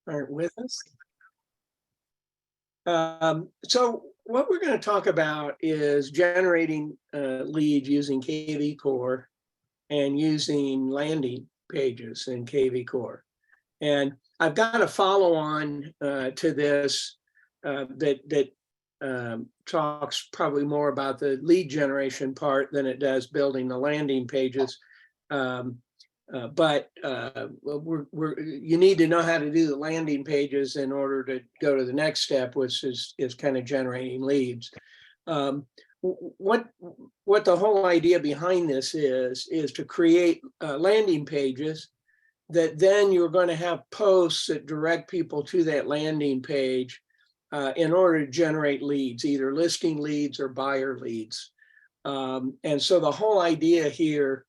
aren't with us. So what we're going to talk about is generating leads using kvCore and using landing pages in kvCore. And I've got a follow on to this that talks probably more about the lead generation part than it does building the landing pages. But you need to know how to do the landing pages in order to go to the next step, which is kind of generating leads. What the whole idea behind this is to create landing pages that then you're going to have posts that direct people to that landing page in order to generate leads, either listing leads or buyer leads. And so the whole idea here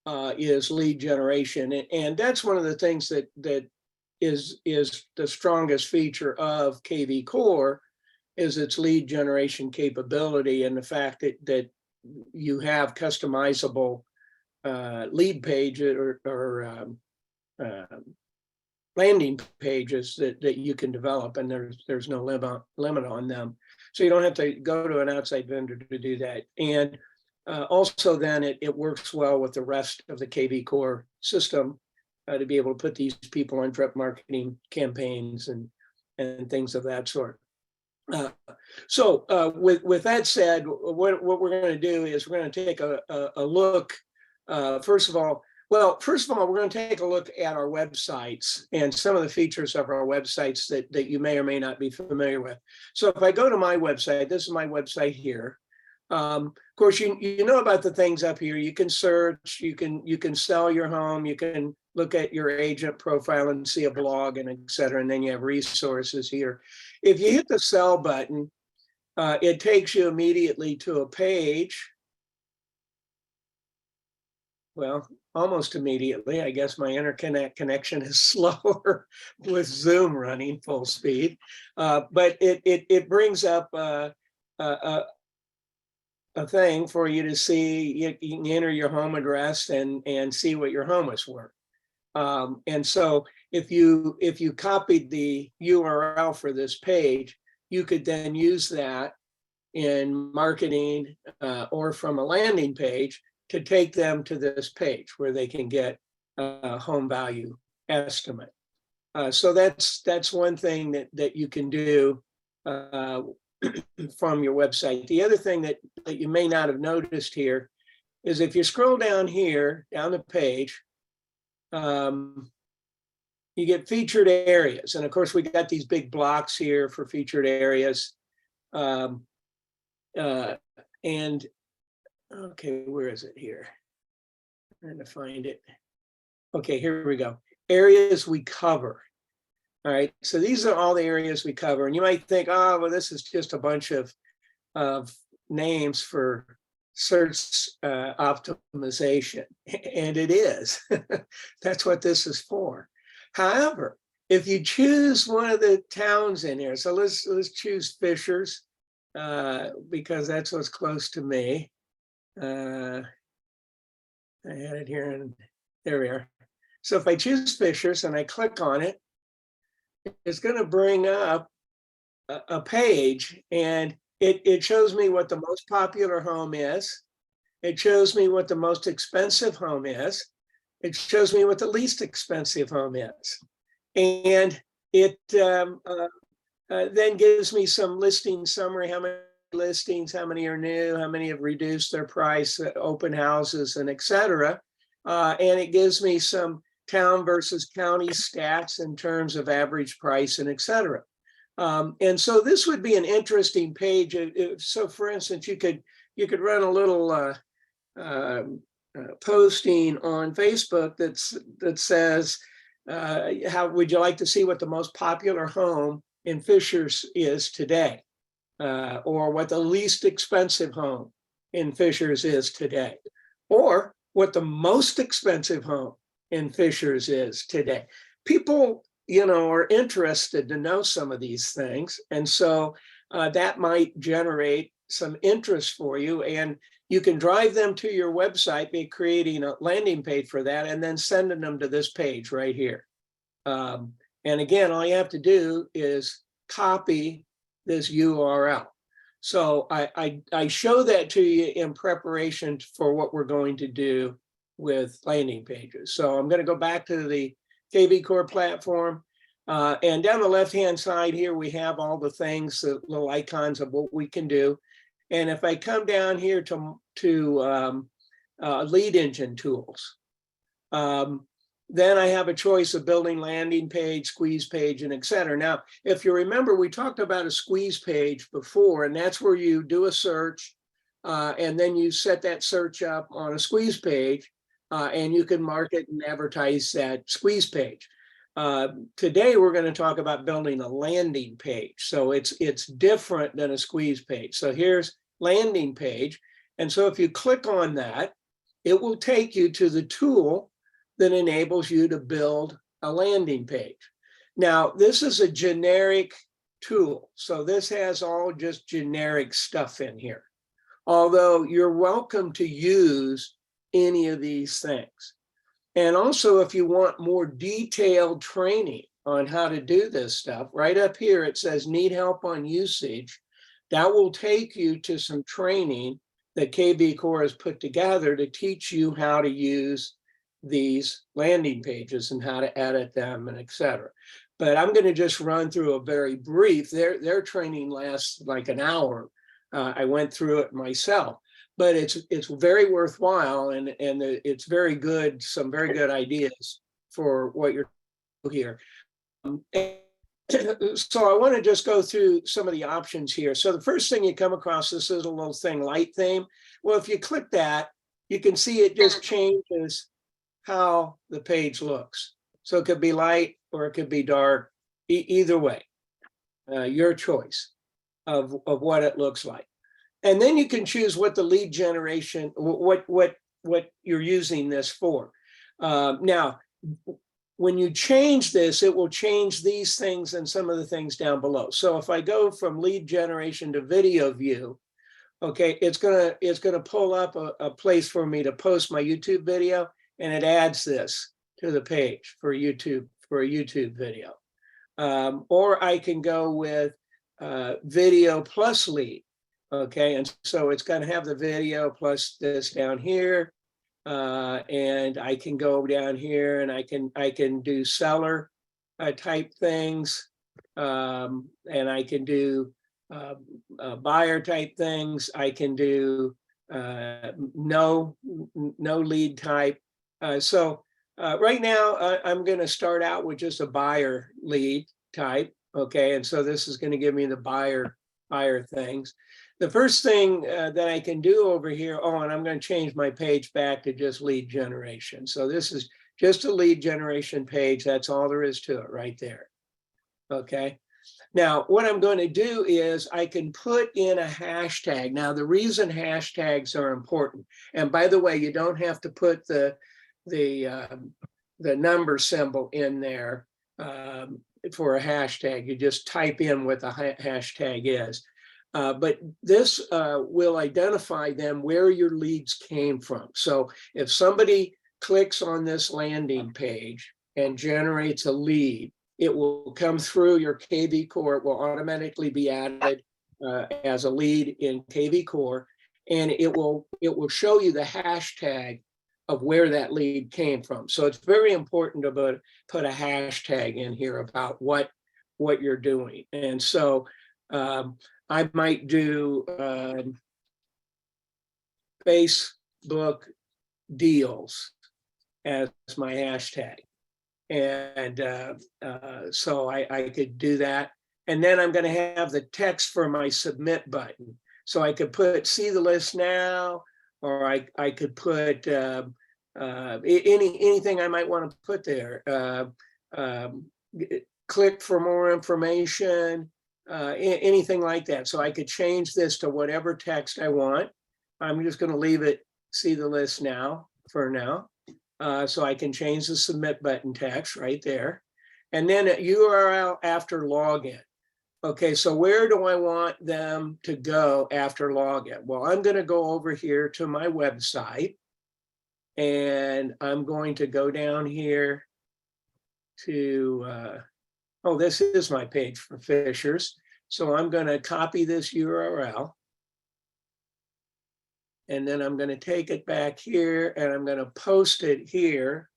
is lead generation, and that's one of the things that is the strongest feature of kvCore, is its lead generation capability, and the fact that you have customizable lead pages or landing pages that you can develop, and there's no limit on them, so you don't have to go to an outside vendor to do that. And also then it works well with the rest of the kvCore system to be able to put these people on direct marketing campaigns and things of that sort. So with that said, what we're going to do is we're going to take a look. First of all, we're going to take a look at our websites and some of the features of our websites that you may or may not be familiar with. So if I go to my website, this is my website here. Of course, you know about the things up here. You can search, you can sell your home, you can look at your agent profile and see a blog and et cetera, and then you have resources here. If you hit the sell button, it takes you immediately to a page. Well, almost immediately. I guess my internet connection is slower with Zoom running full speed, but it brings up a thing for you to see. You can enter your home address and see what your home is worth. And so if you copied the URL for this page, you could then use that in marketing or from a landing page to take them to this page where they can get a home value estimate. So that's one thing that you can do from your website. The other thing that you may not have noticed here is if you scroll down here, down the page, you get featured areas. And of course, we got these big blocks here for featured areas. And okay, where is it here? I'm trying to find it. Okay, here we go. Areas we cover. All right, so these are all the areas we cover. And you might think, oh, well, this is just a bunch of names for search optimization. And it is. That's what this is for. However, if you choose one of the towns in here, so let's choose Fishers, because that's what's close to me. I had it here, and there we are. So if I choose Fishers and I click on it, it's going to bring up a page, and it shows me what the most popular home is. It shows me what the most expensive home is. It shows me what the least expensive home is. And it then gives me some listing summary, how many listings, how many are new, how many have reduced their price, open houses, and et cetera. And it gives me some town versus county stats in terms of average price and et cetera. And so this would be an interesting page. So for instance, you could run a little posting on Facebook that says, how would you like to see what the most popular home in Fishers is today? Or what the least expensive home in Fishers is today? Or what the most expensive home in Fishers is today? People, are interested to know some of these things. And so that might generate some interest for you. And you can drive them to your website by creating a landing page for that and then sending them to this page right here. And again, all you have to do is copy this URL. So I show that to you in preparation for what we're going to do with landing pages. So I'm going to go back to the kvCore platform. And down the left-hand side here, we have all the things, the little icons of what we can do. And if I come down here to lead engine tools, then I have a choice of building landing page, squeeze page, and et cetera. Now, if you remember, we talked about a squeeze page before, and that's where you do a search, and then you set that search up on a squeeze page, and you can market and advertise that squeeze page. Today, we're going to talk about building a landing page. So it's different than a squeeze page. So here's landing page. And so if you click on that, it will take you to the tool that enables you to build a landing page. Now, this is a generic tool. So this has all just generic stuff in here. Although you're welcome to use any of these things. And also, if you want more detailed training on how to do this stuff, right up here, it says need help on usage. That will take you to some training that kvCore has put together to teach you how to use these landing pages and how to edit them and et cetera. But I'm going to just run through a very brief, their training lasts like an hour. I went through it myself, but it's very worthwhile, and it's very good, some very good ideas for what you're doing here. So I want to just go through some of the options here. So the first thing you come across, this is a little thing, light theme. Well, if you click that, you can see it just changes how the page looks. So it could be light or it could be dark, either way, your choice of what it looks like. And then you can choose what the lead generation, what you're using this for. Now, when you change this, it will change these things and some of the things down below. So if I go from lead generation to video view, okay, it's gonna pull up a place for me to post my YouTube video, and it adds this to the page for YouTube, for a YouTube video. Or I can go with video plus lead. Okay, and so it's going to have the video plus this down here, and I can go down here and I can do seller type things, and I can do buyer type things. I can do no lead type. So right now I'm going to start out with just a buyer lead type. Okay, and so this is going to give me the buyer things. The first thing that I can do over here, and I'm going to change my page back to just lead generation. So this is just a lead generation page. That's all there is to it right there. Okay. Now, what I'm going to do is I can put in a hashtag. Now, the reason hashtags are important, and by the way, you don't have to put the number symbol in there for a hashtag. You just type in what the hashtag is. But this will identify them where your leads came from. So if somebody clicks on this landing page and generates a lead, it will come through your kvCore. It will automatically be added as a lead in kvCore, and it will show you the hashtag of where that lead came from. So it's very important to put a hashtag in here about what you're doing. And so I might do Facebook deals as my hashtag. And so I could do that. And then I'm going to have the text for my submit button. So I could put see the list now, or I could put anything I might want to put there. Click for more information, anything like that. So I could change this to whatever text I want. I'm just going to leave it see the list now for now. So I can change the submit button text right there. And then a URL after login. Okay, so where do I want them to go after login? Well, I'm going to go over here to my website, and I'm going to go down here to oh, this is my page for Fishers. So I'm going to copy this URL. And then I'm going to take it back here and I'm going to post it here.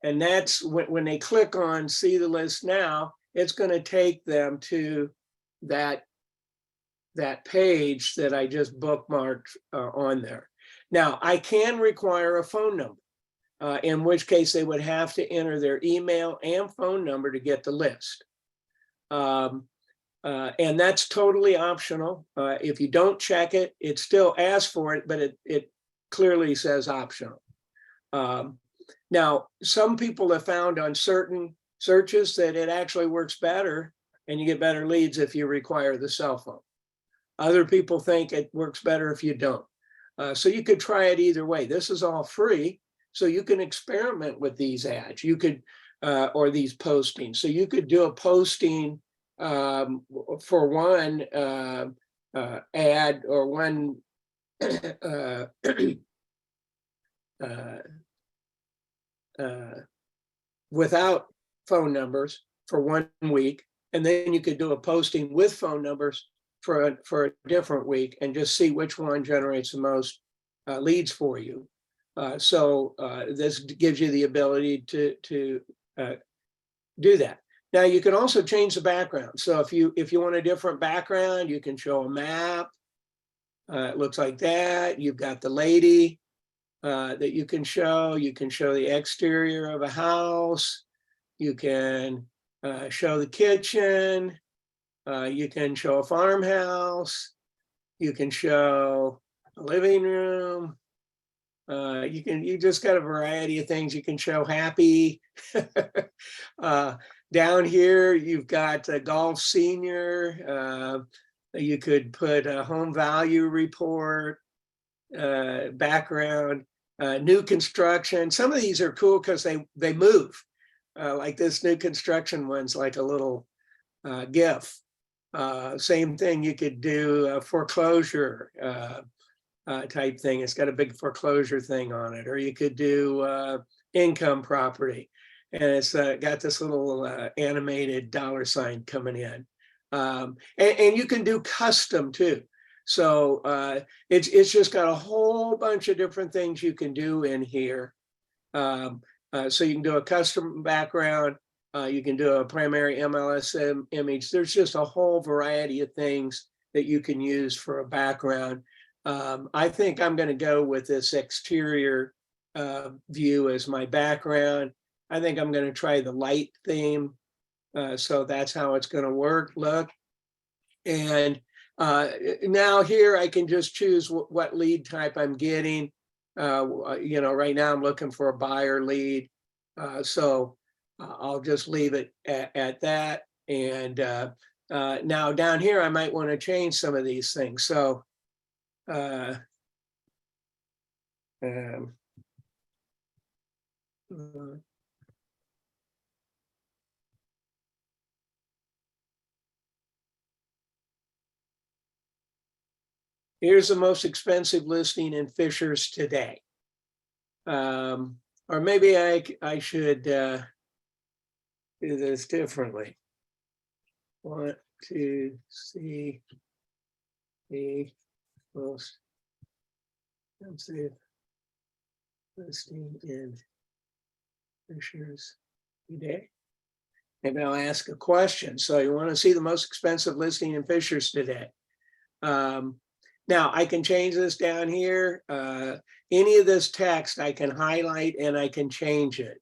And that's when they click on see the list now, it's going to take them to that page that I just bookmarked on there. Now, I can require a phone number, in which case they would have to enter their email and phone number to get the list. And that's totally optional. If you don't check it, it still asks for it, but it clearly says optional. Now, some people have found on certain searches that it actually works better and you get better leads if you require the cell phone. Other people think it works better if you don't. So you could try it either way. This is all free, so you can experiment with these ads. You could, or these postings. So you could do a posting for one ad or one without phone numbers for 1 week, and then you could do a posting with phone numbers for a different week and just see which one generates the most leads for you. So this gives you the ability to do that. Now you can also change the background. So if you want a different background, you can show a map. It looks like that. You've got the lady that you can show. You can show the exterior of a house. You can show the kitchen. You can show a farmhouse. You can show a living room. You just got a variety of things. You can show happy. Down here, you've got a golf senior. You could put a home value report, background, new construction. Some of these are cool because they move. Like this new construction one's like a little GIF. Same thing, you could do a foreclosure type thing. It's got a big foreclosure thing on it. Or you could do income property. And it's got this little animated $ coming in. And you can do custom too. So it's just got a whole bunch of different things you can do in here. So you can do a custom background. You can do a primary MLS image. There's just a whole variety of things that you can use for a background. I think I'm going to go with this exterior view as my background. I think I'm going to try the light theme. So that's how it's going to look. And now here I can just choose what lead type I'm getting. Right now I'm looking for a buyer lead. So I'll just leave it at that. And now down here, I might want to change some of these things. So here's the most expensive listing in Fishers today. Or maybe I should do this differently. Want to see the most expensive listing in Fishers today. Maybe I'll ask a question. So you want to see the most expensive listing in Fishers today? Now I can change this down here. Any of this text I can highlight and I can change it.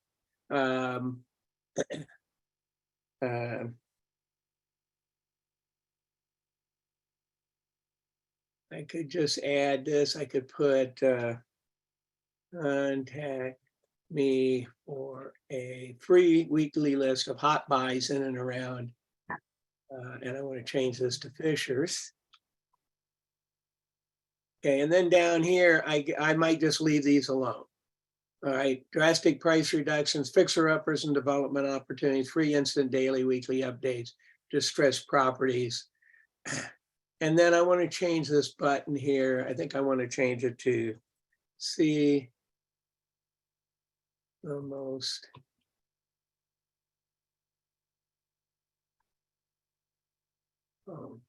I could just add this. I could put contact me for a free weekly list of hot buys in and around. And I want to change this to Fishers. Okay, and then down here, I might just leave these alone. All right, drastic price reductions, fixer-uppers and development opportunities, free instant daily, weekly updates, distressed properties. And then I want to change this button here. I think I want to change it to see the most home.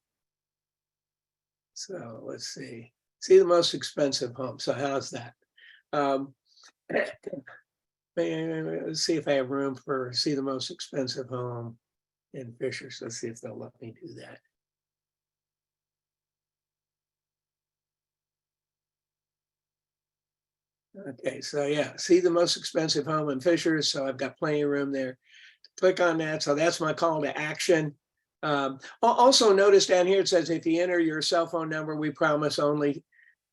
So let's see the most expensive home. So how's that? Let's see if I have room for see the most expensive home in Fishers. Let's see if they'll let me do that. Okay, so yeah, see the most expensive home in Fishers. So I've got plenty of room there. Click on that. So that's my call to action. Also notice down here, it says, if you enter your cell phone number, we promise only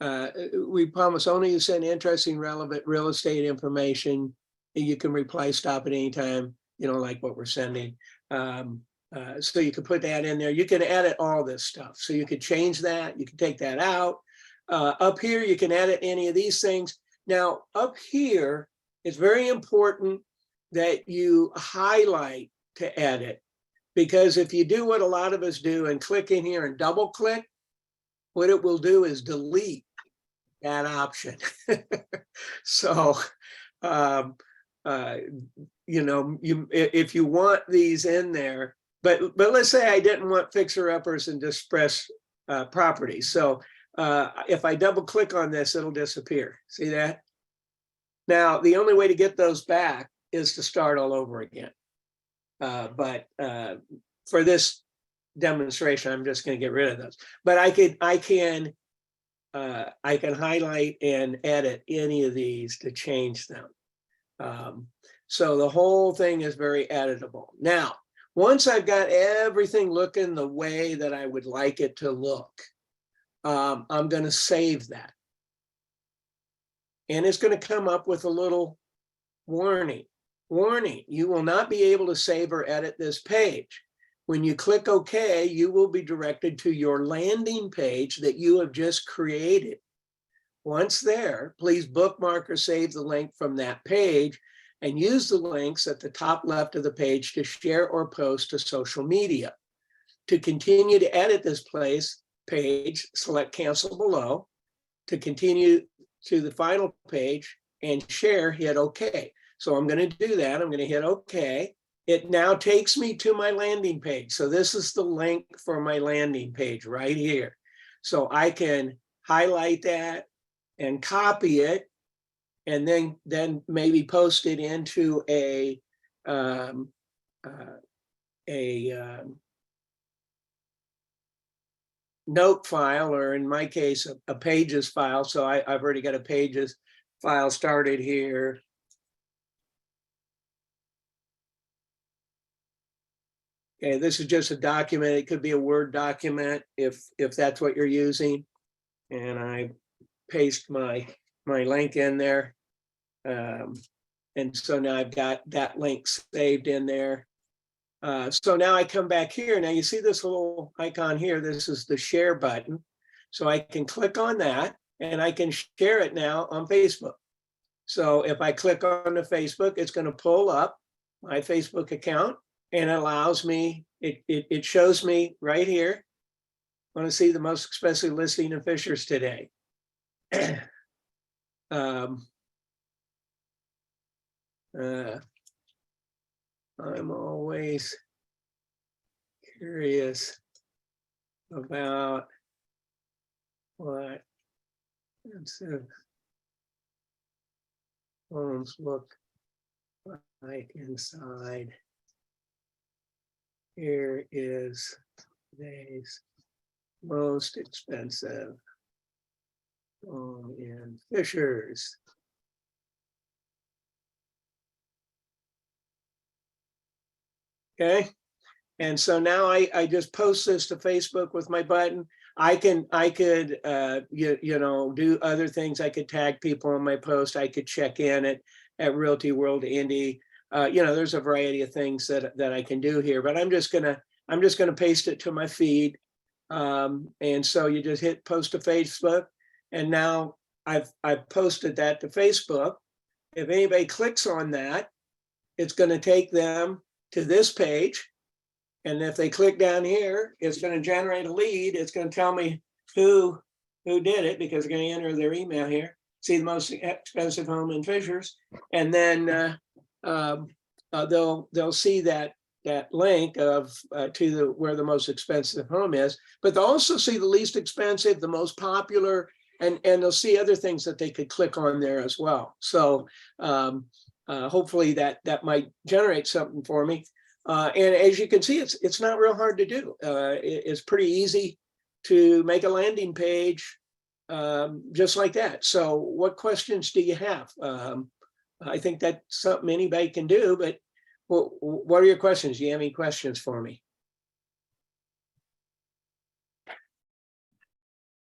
to send interesting, relevant real estate information. You can reply, stop at any time, you know, like what we're sending. So you can put that in there. You can edit all this stuff. So you could change that. You can take that out. Up here, you can edit any of these things. Now, up here, it's very important that you highlight to edit, because if you do what a lot of us do and click in here and double click, what it will do is delete that option. So, you know, if you want these in there, but let's say I didn't want fixer-uppers and distressed properties. So if I double click on this, it'll disappear. See that? Now, the only way to get those back is to start all over again. But for this demonstration, I'm just going to get rid of those. But I can highlight and edit any of these to change them. So the whole thing is very editable. Now, once I've got everything looking the way that I would like it to look, I'm going to save that. And it's going to come up with a little warning. Warning, you will not be able to save or edit this page. When you click OK, you will be directed to your landing page that you have just created. Once there, please bookmark or save the link from that page and use the links at the top left of the page to share or post to social media. To continue to edit this page, select cancel below. To continue to the final page and share, hit OK. So I'm going to do that. I'm going to hit OK. It now takes me to my landing page. So this is the link for my landing page right here. So I can highlight that and copy it, and then maybe post it into a note file, or in my case, a pages file. So I've already got a pages file started here. Okay, this is just a document. It could be a Word document if that's what you're using. And I paste my link in there. And so now I've got that link saved in there. So now I come back here. Now you see this little icon here. This is the share button. So I can click on that and I can share it now on Facebook. So if I click on the Facebook, it's going to pull up my Facebook account and allows me, it shows me right here. I want to see the most expensive listing in Fishers today. I'm always curious about what homes look like inside. Here is today's most expensive home in Fishers. Okay, and so now I just post this to Facebook with my button. I could you know, do other things. I could tag people on my post. I could check in at Realty World Indy. You know, there's a variety of things that I can do here, but I'm just gonna paste it to my feed. And so you just hit post to Facebook, and now I've posted that to Facebook. If anybody clicks on that, it's going to take them to this page. And if they click down here, it's going to generate a lead. It's going to tell me who did it, because they're going to enter their email here. See the most expensive home in Fishers, and then they'll see that link of to where the most expensive home is, but they'll also see the least expensive, the most popular, and they'll see other things that they could click on there as well. So hopefully that might generate something for me. And as you can see, it's not real hard to do. It's pretty easy to make a landing page just like that. So what questions do you have? I think that's something anybody can do, but what are your questions? Do you have any questions for me?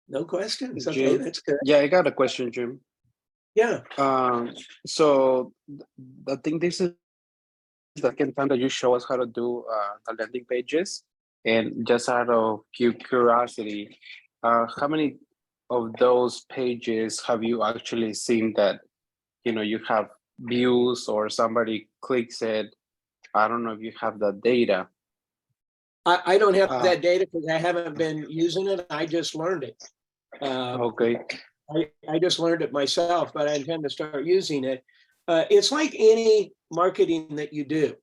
No questions. Okay, Jim, that's good. yeah, I got a question, Jim. Yeah. So I think this is the second time that you show us how to do the landing pages. And just out of curiosity, how many of those pages have you actually seen that, you have views or somebody clicks it? I don't know if you have the data. I don't have that data because I haven't been using it. I just learned it. Okay. I just learned it myself, but I intend to start using it. It's like any marketing that you do.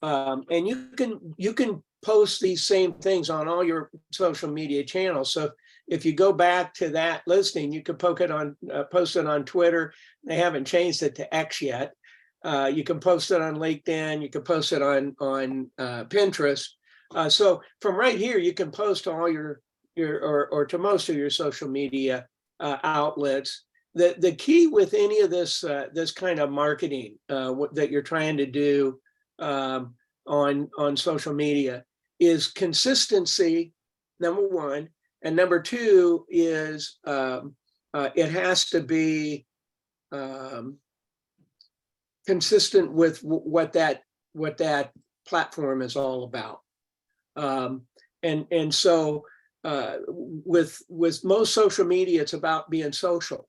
And you can post these same things on all your social media channels. So if you go back to that listing, you could post it on Twitter. They haven't changed it to X yet. You can post it on LinkedIn. You can post it on Pinterest. So from right here, you can post to all your or to most of your social media outlets. The key with any of this this kind of marketing that you're trying to do on social media is consistency, number one, and number two is it has to be consistent with what that platform is all about. And so with most social media, it's about being social.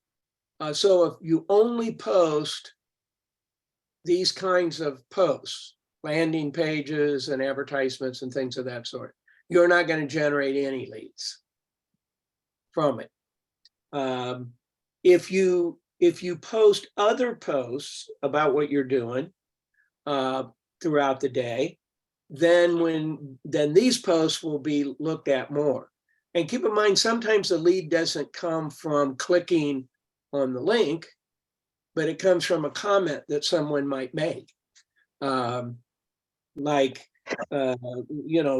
So if you only post these kinds of posts, landing pages and advertisements and things of that sort, you're not going to generate any leads from it. If you post other posts about what you're doing throughout the day, then these posts will be looked at more. And keep in mind, sometimes the lead doesn't come from clicking on the link, but it comes from a comment that someone might make.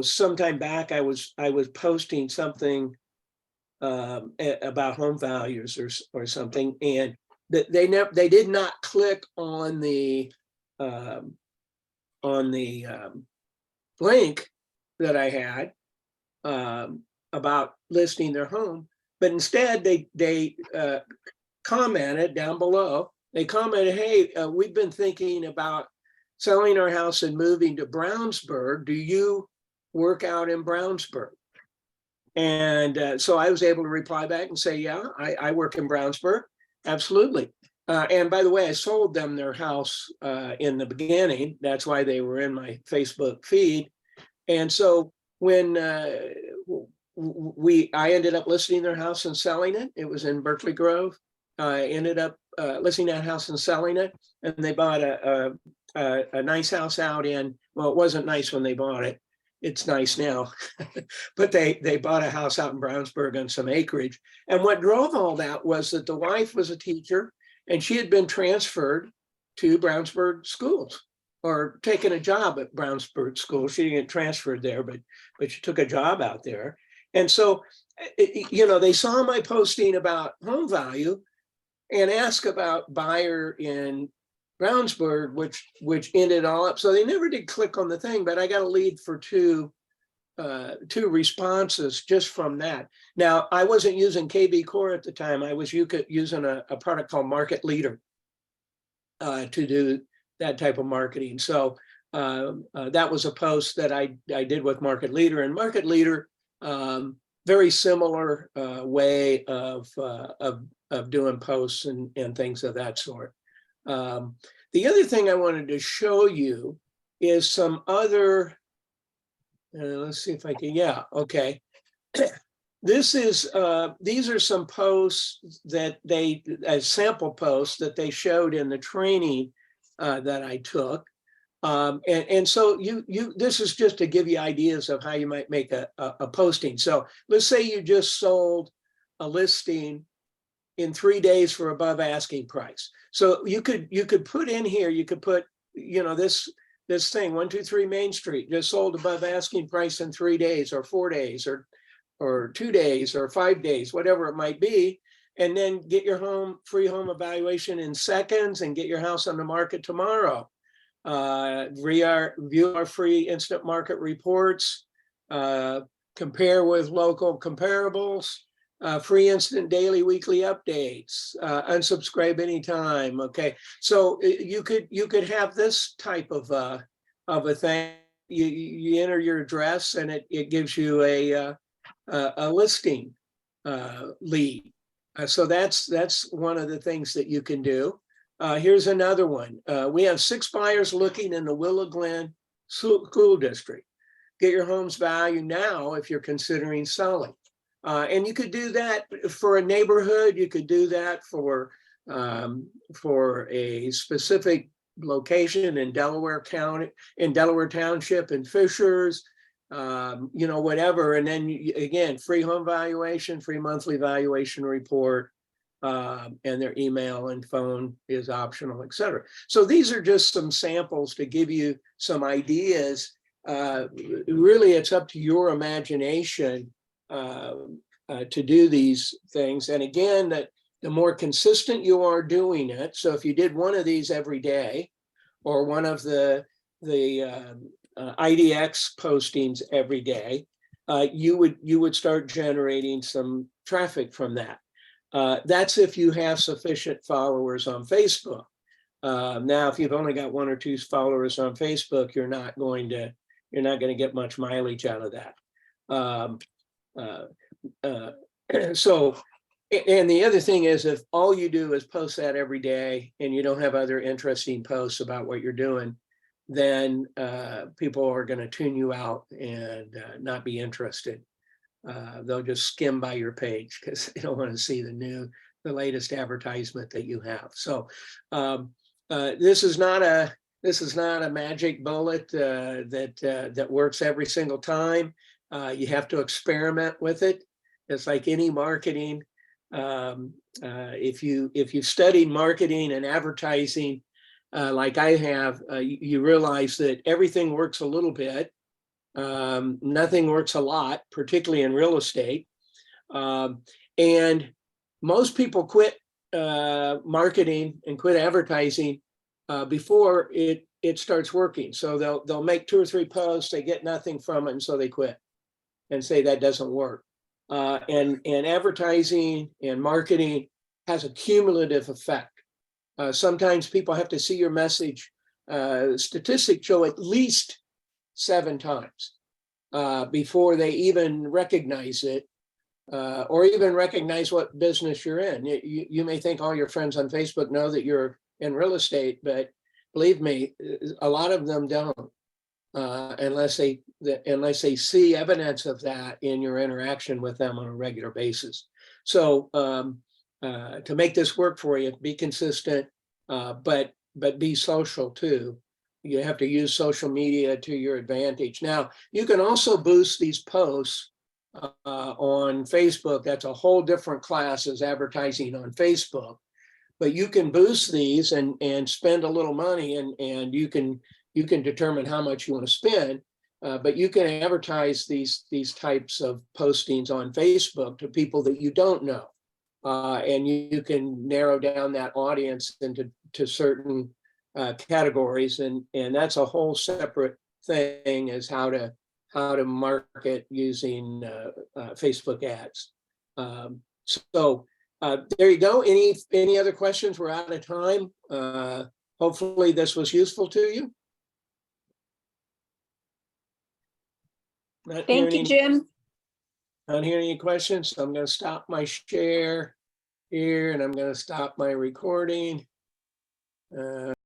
Sometime back I was posting something about home values or something, and they did not click on the link that I had about listing their home, but instead they commented down below. They commented, "Hey, we've been thinking about selling our house and moving to Brownsburg. Do you work out in Brownsburg?" And so I was able to reply back and say, "Yeah, I work in Brownsburg, absolutely." And by the way, I sold them their house in the beginning. That's why they were in my Facebook feed. And so when I ended up listing their house and selling it, it was in Berkeley Grove. I ended up listing that house and selling it, and they bought a nice house out in, well, it wasn't nice when they bought it. It's nice now, but they bought a house out in Brownsburg on some acreage. And what drove all that was that the wife was a teacher, and she had been transferred to Brownsburg schools or taken a job at Brownsburg school. She didn't get transferred there, but she took a job out there. And so, they saw my posting about home value and asked about buyer in Brownsburg, which ended all up. So they never did click on the thing, but I got a lead for two responses just from that. Now, I wasn't using kvCore at the time. I was using a product called Market Leader to do that type of marketing. So that was a post that I did with Market Leader, and Market Leader, very similar way of doing posts and things of that sort. The other thing I wanted to show you is some other, let's see if I can, yeah, okay. These are some posts that sample posts that they showed in the training that I took. And so this is just to give you ideas of how you might make a posting. So let's say you just sold a listing in 3 days for above asking price. So you could put in here, you could put, this thing, 123 Main Street, just sold above asking price in 3 days or 4 days or 2 days or 5 days, whatever it might be. And then get your free home evaluation in seconds and get your house on the market tomorrow. View our free instant market reports, compare with local comparables, free instant daily, weekly updates, unsubscribe anytime. Okay, so you could have this type of a thing. You enter your address and it gives you a listing lead. So that's one of the things that you can do. Here's another one. We have 6 buyers looking in the Willow Glen School District. Get your home's value now if you're considering selling. And you could do that for a neighborhood. You could do that for a specific location in Delaware County, in Delaware Township, in Fishers, whatever. And then again, free home valuation, free monthly valuation report, and their email and phone is optional, et cetera. So these are just some samples to give you some ideas. Really, it's up to your imagination to do these things. And again, that the more consistent you are doing it. So if you did one of these every day, or one of the IDX postings every day, you would start generating some traffic from that. That's if you have sufficient followers on Facebook. Now, if you've only got 1 or 2 followers on Facebook, you're not going to get much mileage out of that. So, and the other thing is, if all you do is post that every day and you don't have other interesting posts about what you're doing, then people are going to tune you out and not be interested. They'll just skim by your page because they don't want to see the latest advertisement that you have. So this is not a magic bullet that works every single time. You have to experiment with it. It's like any marketing. If you've studied marketing and advertising like I have, you realize that everything works a little bit. Nothing works a lot, particularly in real estate. And most people quit marketing and quit advertising before it starts working. So they'll make 2 or 3 posts, they get nothing from it, and so they quit and say that doesn't work. And advertising and marketing has a cumulative effect. Sometimes people have to see your message. Statistics show at least 7 times before they even recognize it, or even recognize what business you're in. You may think all your friends on Facebook know that you're in real estate, but believe me, a lot of them don't, unless they see evidence of that in your interaction with them on a regular basis. So to make this work for you, be consistent, but be social too. You have to use social media to your advantage. Now, you can also boost these posts on Facebook. That's a whole different class as advertising on Facebook. But you can boost these and spend a little money, and you can determine how much you want to spend. But you can advertise these types of postings on Facebook to people that you don't know. And you can narrow down that audience into certain categories, and that's a whole separate thing, is how to market using Facebook ads. So there you go. Any other questions? We're out of time. Hopefully this was useful to you. Thank you, Jim. Not hearing any questions, so I'm going to stop my share here, and I'm going to stop my recording.